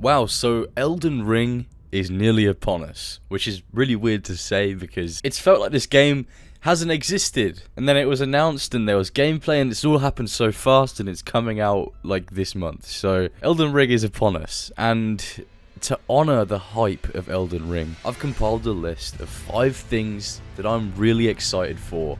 Wow, so Elden Ring is nearly upon us, which is really weird to say because it's felt like this game hasn't existed. And then it was announced and there was gameplay and it's all happened so fast and it's coming out like this month. So Elden Ring is upon us, and to honor the hype of Elden Ring, I've compiled a list of 5 things that I'm really excited for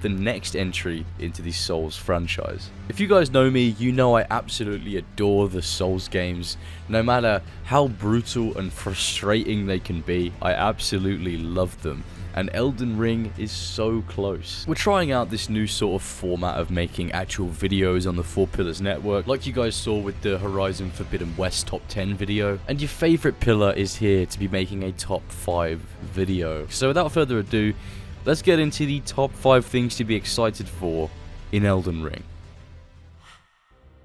the next entry into the Souls franchise. If you guys know me, you know I absolutely adore the Souls games. No matter how brutal and frustrating they can be, I absolutely love them. And Elden Ring is so close. We're trying out this new sort of format of making actual videos on the 4 Pillars network, like you guys saw with the Horizon Forbidden West top 10 video. And your favorite pillar is here to be making a top 5 video. So without further ado, let's get into the top 5 things to be excited for in Elden Ring.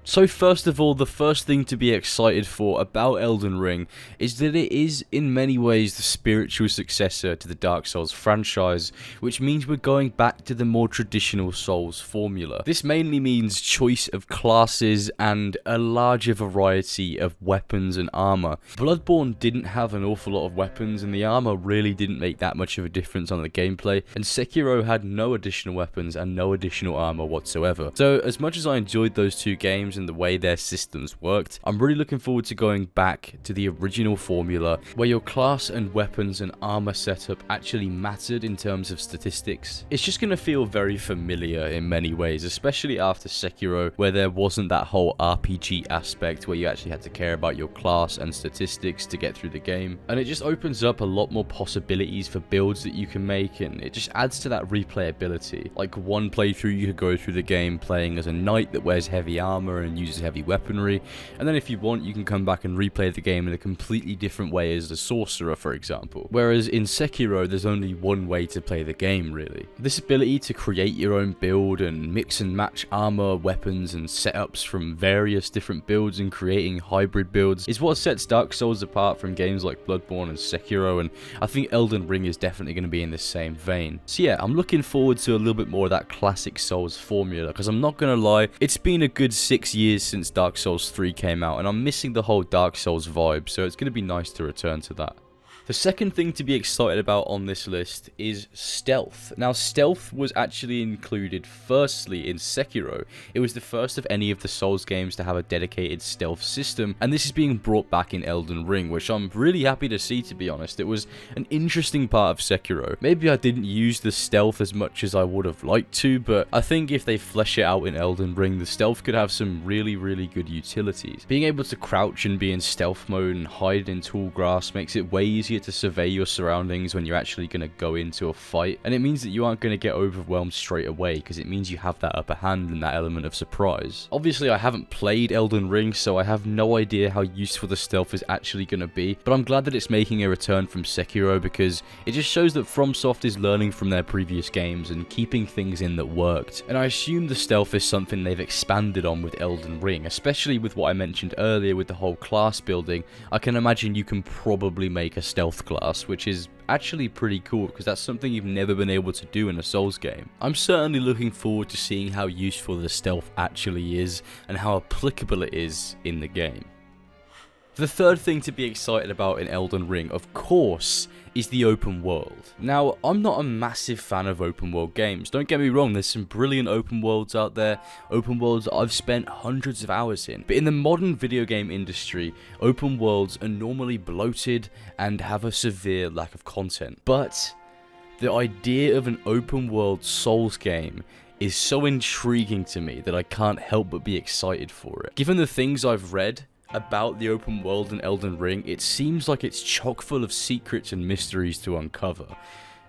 So first of all, the first thing to be excited for about Elden Ring is that it is in many ways the spiritual successor to the Dark Souls franchise, which means we're going back to the more traditional Souls formula. This mainly means choice of classes and a larger variety of weapons and armor. Bloodborne didn't have an awful lot of weapons and the armor really didn't make that much of a difference on the gameplay, and Sekiro had no additional weapons and no additional armor whatsoever. So as much as I enjoyed those 2 games and the way their systems worked, I'm really looking forward to going back to the original formula where your class and weapons and armor setup actually mattered in terms of statistics. It's just going to feel very familiar in many ways, especially after Sekiro, where there wasn't that whole RPG aspect where you actually had to care about your class and statistics to get through the game. And it just opens up a lot more possibilities for builds that you can make, and it just adds to that replayability. Like one playthrough you could go through the game playing as a knight that wears heavy armor and uses heavy weaponry, and then if you want you can come back and replay the game in a completely different way as a sorcerer, for example. Whereas in Sekiro there's only one way to play the game really. This ability to create your own build and mix and match armor, weapons and setups from various different builds and creating hybrid builds is what sets Dark Souls apart from games like Bloodborne and Sekiro, and I think Elden Ring is definitely going to be in the same vein. So yeah, I'm looking forward to a little bit more of that classic Souls formula, because I'm not going to lie, it's been a good 6 years since Dark Souls 3 came out and I'm missing the whole Dark Souls vibe, so it's going to be nice to return to that. The second thing to be excited about on this list is stealth. Now, stealth was actually included firstly in Sekiro. It was the first of any of the Souls games to have a dedicated stealth system, and this is being brought back in Elden Ring, which I'm really happy to see, to be honest. It was an interesting part of Sekiro. Maybe I didn't use the stealth as much as I would have liked to, but I think if they flesh it out in Elden Ring, the stealth could have some really good utilities. Being able to crouch and be in stealth mode and hide in tall grass makes it way easier to survey your surroundings when you're actually going to go into a fight, and it means that you aren't going to get overwhelmed straight away because it means you have that upper hand and that element of surprise. Obviously I haven't played Elden Ring, so I have no idea how useful the stealth is actually going to be, but I'm glad that it's making a return from Sekiro because it just shows that FromSoft is learning from their previous games and keeping things in that worked. And I assume the stealth is something they've expanded on with Elden Ring, especially with what I mentioned earlier with the whole class building. I can imagine you can probably make a stealth class, which is actually pretty cool because that's something you've never been able to do in a Souls game. I'm certainly looking forward to seeing how useful the stealth actually is and how applicable it is in the game. The third thing to be excited about in Elden Ring, of course, is the open world. Now, I'm not a massive fan of open world games. Don't get me wrong, there's some brilliant open worlds out there, open worlds that I've spent hundreds of hours in. But in the modern video game industry, open worlds are normally bloated and have a severe lack of content. But the idea of an open world Souls game is so intriguing to me that I can't help but be excited for it. Given the things I've read about the open world in Elden Ring, it seems like it's chock full of secrets and mysteries to uncover.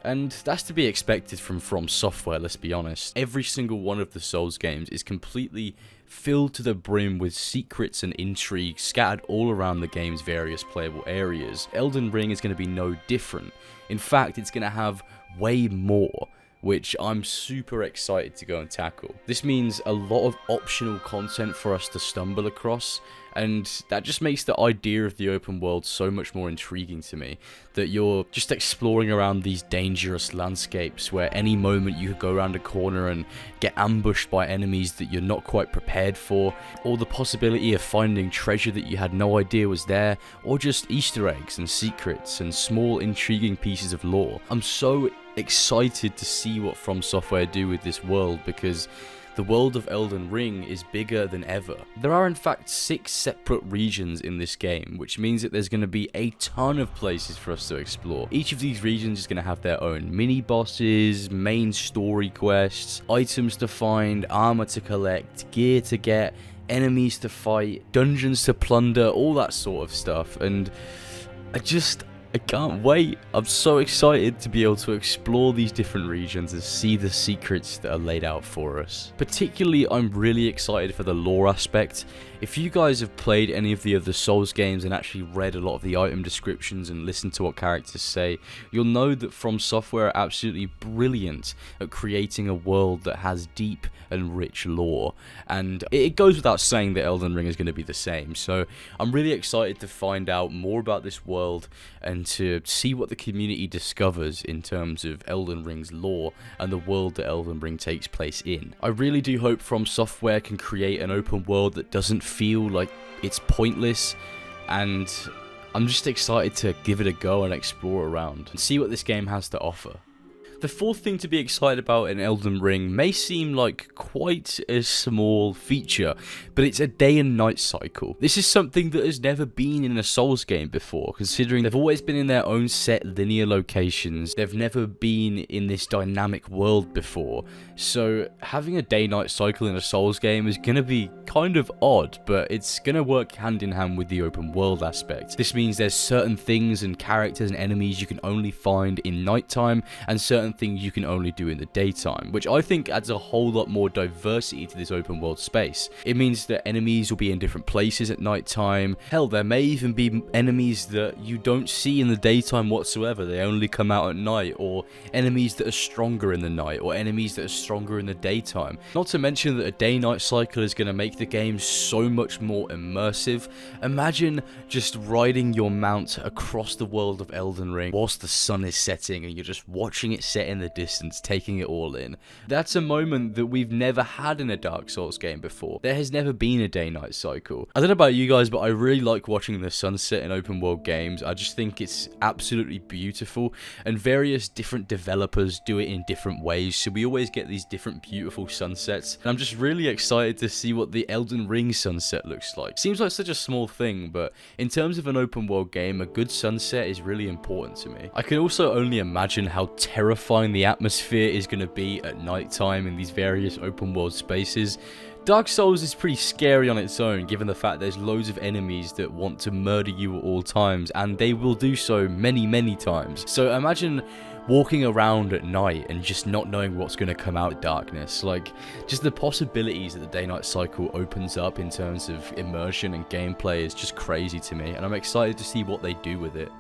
And that's to be expected from Software, let's be honest. Every single one of the Souls games is completely filled to the brim with secrets and intrigue scattered all around the game's various playable areas. Elden Ring is going to be no different. In fact, it's going to have way more, which I'm super excited to go and tackle. This means a lot of optional content for us to stumble across, And that just makes the idea of the open world so much more intriguing to me, that you're just exploring around these dangerous landscapes where any moment you could go around a corner and get ambushed by enemies that you're not quite prepared for, or the possibility of finding treasure that you had no idea was there, or just Easter eggs and secrets and small intriguing pieces of lore. I'm so excited to see what From Software do with this world, because the world of Elden Ring is bigger than ever. There are in fact 6 separate regions in this game, which means that there's going to be a ton of places for us to explore. Each of these regions is going to have their own mini bosses, main story quests, items to find, armor to collect, gear to get, enemies to fight, dungeons to plunder, all that sort of stuff. And I can't wait. I'm so excited to be able to explore these different regions and see the secrets that are laid out for us. Particularly, I'm really excited for the lore aspect. If you guys have played any of the other Souls games and actually read a lot of the item descriptions and listened to what characters say, you'll know that From Software are absolutely brilliant at creating a world that has deep and rich lore. And it goes without saying that Elden Ring is going to be the same. So I'm really excited to find out more about this world and to see what the community discovers in terms of Elden Ring's lore and the world that Elden Ring takes place in. I really do hope From Software can create an open world that doesn't feel like it's pointless, and I'm just excited to give it a go and explore around and see what this game has to offer. The fourth thing to be excited about in Elden Ring may seem like quite a small feature, but it's a day and night cycle. This is something that has never been in a Souls game before, considering they've always been in their own set linear locations. They've never been in this dynamic world before. So having a day-night cycle in a Souls game is going to be kind of odd, but it's going to work hand in hand with the open world aspect. This means there's certain things and characters and enemies you can only find in nighttime, and certain things you can only do in the daytime, which I think adds a whole lot more diversity to this open world space. It means that enemies will be in different places at nighttime. Hell, there may even be enemies that you don't see in the daytime whatsoever. They only come out at night, or enemies that are stronger in the night, or enemies that are stronger in the daytime. Not to mention that a day-night cycle is going to make the game so much more immersive. Imagine just riding your mount across the world of Elden Ring whilst the sun is setting and you're just watching it set in the distance, taking it all in. That's a moment that we've never had in a Dark Souls game before. There has never been a day-night cycle. I don't know about you guys, but I really like watching the sunset in open world games. I just think it's absolutely beautiful, and various different developers do it in different ways, so we always get these different beautiful sunsets, and I'm just really excited to see what the Elden Ring sunset looks like. Seems like such a small thing, but in terms of an open world game, a good sunset is really important to me. I can also only imagine how terrifying the atmosphere is going to be at night time in these various open world spaces. Dark Souls is pretty scary on its own, given the fact there's loads of enemies that want to murder you at all times, and they will do so many times. So imagine walking around at night and just not knowing what's going to come out of darkness. Like, just the possibilities that the day-night cycle opens up in terms of immersion and gameplay is just crazy to me, and I'm excited to see what they do with it.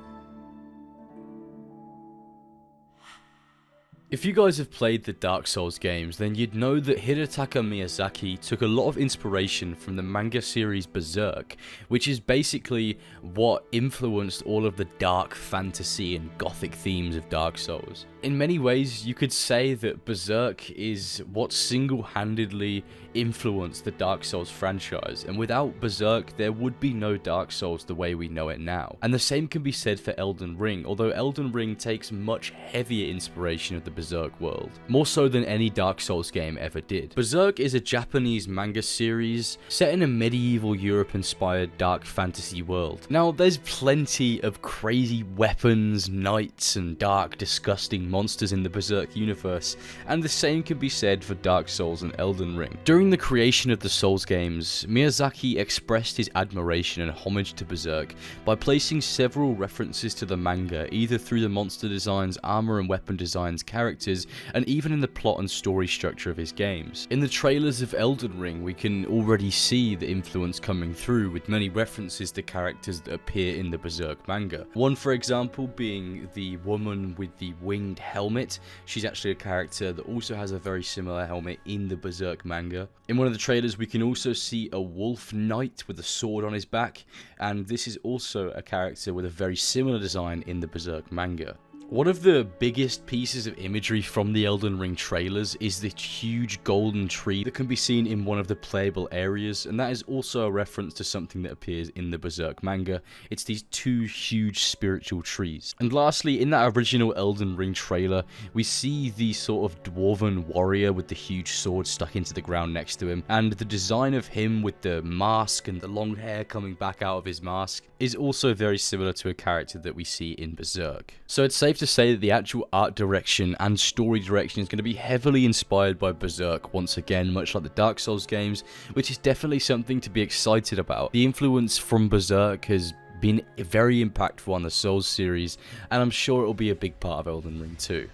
If you guys have played the Dark Souls games, then you'd know that Hidetaka Miyazaki took a lot of inspiration from the manga series Berserk, which is basically what influenced all of the dark fantasy and gothic themes of Dark Souls. In many ways, you could say that Berserk is what single-handedly influenced the Dark Souls franchise, and without Berserk, there would be no Dark Souls the way we know it now. And the same can be said for Elden Ring, although Elden Ring takes much heavier inspiration of the Berserk world, more so than any Dark Souls game ever did. Berserk is a Japanese manga series set in a medieval Europe-inspired dark fantasy world. Now, there's plenty of crazy weapons, knights, and dark, disgusting monsters in the Berserk universe, and the same can be said for Dark Souls and Elden Ring. During the creation of the Souls games, Miyazaki expressed his admiration and homage to Berserk by placing several references to the manga, either through the monster designs, armor and weapon designs, character characters, and even in the plot and story structure of his games. In the trailers of Elden Ring, we can already see the influence coming through, with many references to characters that appear in the Berserk manga. One, for example, being the woman with the winged helmet. She's actually a character that also has a very similar helmet in the Berserk manga. In one of the trailers, we can also see a wolf knight with a sword on his back, and this is also a character with a very similar design in the Berserk manga. One of the biggest pieces of imagery from the Elden Ring trailers is this huge golden tree that can be seen in one of the playable areas, and that is also a reference to something that appears in the Berserk manga. It's these two huge spiritual trees. And lastly, in that original Elden Ring trailer, we see the sort of dwarven warrior with the huge sword stuck into the ground next to him, and the design of him with the mask and the long hair coming back out of his mask is also very similar to a character that we see in Berserk. So it's safe to say that the actual art direction and story direction is going to be heavily inspired by Berserk once again, much like the Dark Souls games, which is definitely something to be excited about. The influence from Berserk has been very impactful on the Souls series, and I'm sure it will be a big part of Elden Ring too.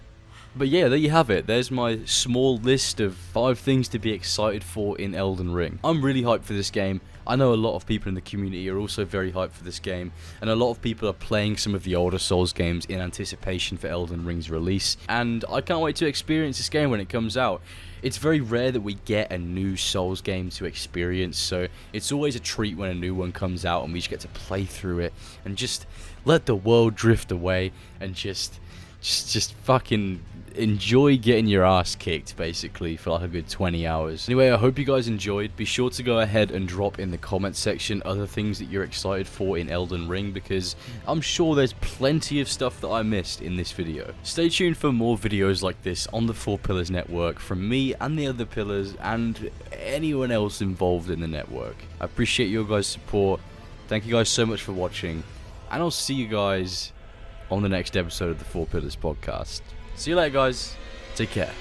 But yeah, there you have it. There's my small list of 5 things to be excited for in Elden Ring. I'm really hyped for this game. I know a lot of people in the community are also very hyped for this game, and a lot of people are playing some of the older Souls games in anticipation for Elden Ring's release, and I can't wait to experience this game when it comes out. It's very rare that we get a new Souls game to experience, so it's always a treat when a new one comes out and we just get to play through it and just let the world drift away and just fucking enjoy getting your ass kicked, basically, for like a good 20 hours. Anyway, I hope you guys enjoyed. Be sure to go ahead and drop in the comment section other things that you're excited for in Elden Ring, because I'm sure there's plenty of stuff that I missed in this video. Stay tuned for more videos like this on the 4 Pillars Network from me and the other pillars and anyone else involved in the network. I appreciate your guys' support. Thank you guys so much for watching, and I'll see you guys on the next episode of the 4 Pillars podcast. See you later, guys. Take care.